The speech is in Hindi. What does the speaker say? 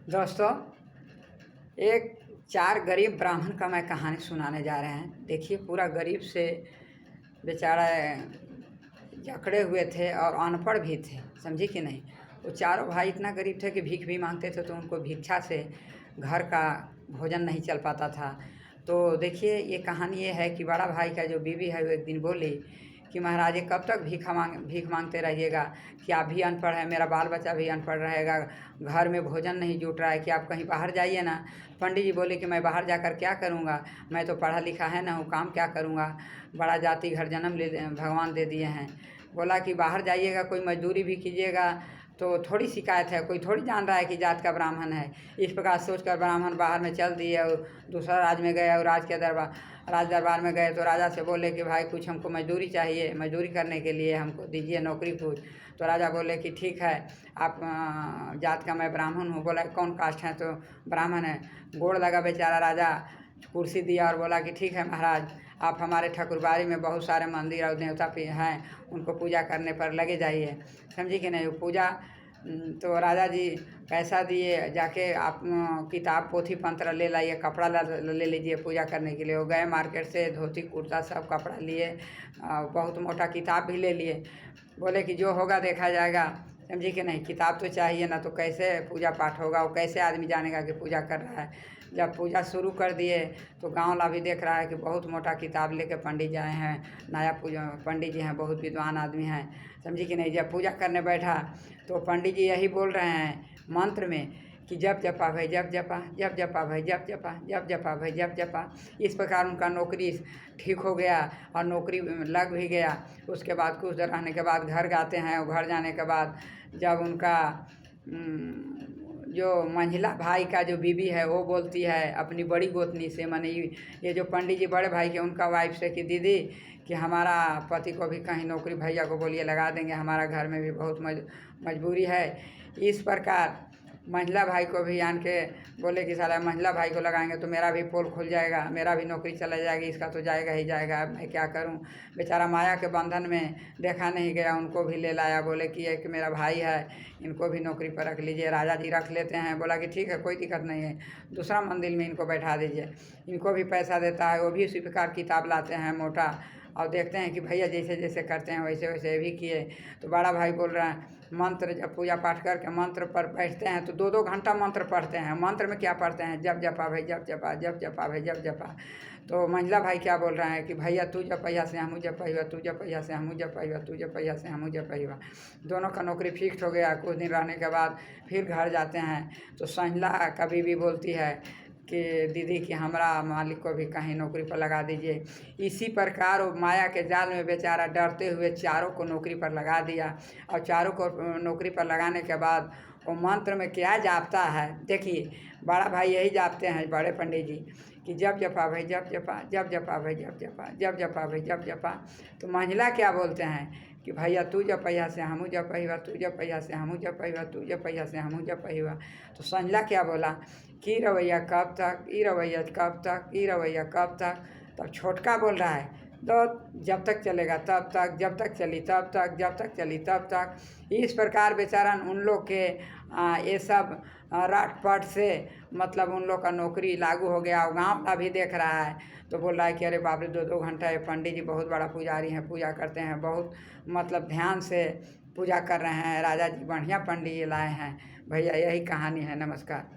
दोस्तों, एक 4 गरीब ब्राह्मण का मैं कहानी सुनाने जा रहे हैं। देखिए, पूरा गरीब से बेचारा जकड़े हुए थे और अनपढ़ भी थे, समझी कि नहीं। वो चारों भाई इतना गरीब थे कि भीख भी मांगते थे, तो उनको भिक्षा से घर का भोजन नहीं चल पाता था। तो देखिए, ये कहानी ये है कि बड़ा भाई का जो बीवी है वो एक दिन बोली कि महाराज ये कब तक भीख मांगते रहिएगा, कि आप भी अनपढ़ हैं, मेरा बाल बच्चा भी अनपढ़ रहेगा, घर में भोजन नहीं जुट रहा है, कि आप कहीं बाहर जाइए ना। पंडित जी बोले कि मैं बाहर जाकर क्या करूँगा, मैं तो पढ़ा लिखा है ना हूँ, काम क्या करूँगा, बड़ा जाति घर जन्म ले भगवान दे दिए हैं। बोला कि बाहर जाइएगा, कोई मजदूरी भी कीजिएगा तो थोड़ी शिकायत है, कोई थोड़ी जान रहा है कि जात का ब्राह्मण है। इस प्रकार सोचकर ब्राह्मण बाहर में चल दिए और दूसरा राज्य में गए और राज दरबार में गए तो राजा से बोले कि भाई कुछ हमको मजदूरी चाहिए, मजदूरी करने के लिए हमको दीजिए नौकरी कुछ। तो राजा बोले कि ठीक है, आप जात का मैं ब्राह्मण हूँ। बोला कौन कास्ट है, तो ब्राह्मण है। गोड़ लगा बेचारा राजा, कुर्सी दिया और बोला कि ठीक है महाराज, आप हमारे ठाकुरबाड़ी में बहुत सारे मंदिर और देवता भी हैं, उनको पूजा करने पर लगे जाइए, समझी कि नहीं। पूजा तो राजा जी पैसा दिए, जाके आप किताब पोथी पंत्र ले लाइए, कपड़ा ले लीजिए पूजा करने के लिए। वो गए मार्केट से, धोती कुर्ता सब कपड़ा लिए, बहुत मोटा किताब भी ले लिए। बोले कि जो होगा देखा जाएगा, समझी कि नहीं। किताब तो चाहिए ना, तो कैसे पूजा पाठ होगा, वो कैसे आदमी जानेगा कि पूजा कर रहा है। जब पूजा शुरू कर दिए तो गाँव वाला भी देख रहा है कि बहुत मोटा किताब लेके पंडित जी आए हैं, नया पूजा पंडित जी हैं, बहुत विद्वान आदमी हैं, समझी कि नहीं। जब पूजा करने बैठा तो पंडित जी यही बोल रहे हैं मंत्र में कि जप जपा भाई जप जपा, जप जपा भाई जप जपा, जप जपा भाई जप जपा। इस प्रकार उनका नौकरी ठीक हो गया और नौकरी लग भी गया। उसके बाद कुछ देर रहने के बाद घर जाते हैं, और घर जाने के बाद जब उनका जो मंझला भाई का जो बीवी है वो बोलती है अपनी बड़ी गोतनी से, माने ये जो पंडित जी बड़े भाई के उनका वाइफ से, कि दीदी कि हमारा पति को भी कहीं नौकरी भैया को बोलिए लगा देंगे, हमारा घर में भी बहुत मजबूरी है। इस प्रकार महिला भाई को भी आन के बोले कि साला महिला भाई को लगाएंगे तो मेरा भी पोल खुल जाएगा, मेरा भी नौकरी चला जाएगी, इसका तो जाएगा ही जाएगा, मैं क्या करूं। बेचारा माया के बंधन में देखा नहीं गया, उनको भी ले लाया। बोले कि एक मेरा भाई है, इनको भी नौकरी पर रख लीजिए। राजा जी रख लेते हैं। बोला कि ठीक है, कोई दिक्कत नहीं है, दूसरा मंदिर में इनको बैठा दीजिए। इनको भी पैसा देता है, वो भी उसी प्रकार किताब लाते हैं मोटा, और देखते हैं कि भैया जैसे जैसे करते हैं वैसे वैसे भी किए। तो बड़ा भाई बोल रहा है मंत्र, जब पूजा पाठ करके मंत्र पर बैठते हैं तो 2-2 घंटा मंत्र पढ़ते हैं। मंत्र में क्या पढ़ते हैं, जप जपा भाई जप जपा, जप जपा भाई जप जपा। तो मंझला भाई क्या बोल रहा है कि भैया तू जपैया से हमू जपैया, तू जपैया से हमू जपैया, तू जपैया से हमू जपैया। दोनों का नौकरी फिक्स हो गया। कुछ दिन रहने के बाद फिर घर जाते हैं तो संझला का बीवी बोलती है कि दीदी कि हमारा मालिक को भी कहीं नौकरी पर लगा दीजिए। इसी प्रकार वो माया के जाल में बेचारा डरते हुए चारों को नौकरी पर लगा दिया। और चारों को नौकरी पर लगाने के बाद वो मंत्र में क्या जापता है, देखिए बड़ा भाई यही जापते हैं बड़े पंडित जी, कि जप जपा भाई जप जपा, जप जपा भाई जप जपा, जप जपा भाई जप जपा। तो मंझला क्या बोलते हैं कि भैया तू जपैया से हमू जपैया, तू जपैया से हमू जपैया, तू जपैया से हमू जपैया। तो संझला क्या बोला कि रवैया कब तक, ई रवैया कब तक, ई रवैया कब तक। तब छोटका बोल रहा है तो जब तक चलेगा तब तक, जब तक चली तब तक, जब तक चली तब तक। इस प्रकार बेचारा उन लोग के ये सब राटपट से मतलब उन लोग का नौकरी लागू हो गया। और गाँव का भी देख रहा है तो बोल रहा है कि अरे बाप रे 2-2 घंटा ये पंडित जी बहुत बड़ा पुजारी हैं, पूजा करते हैं, बहुत मतलब ध्यान से पूजा कर रहे हैं। राजा जी बढ़िया पंडित जी लाए हैं। भैया यही कहानी है। नमस्कार।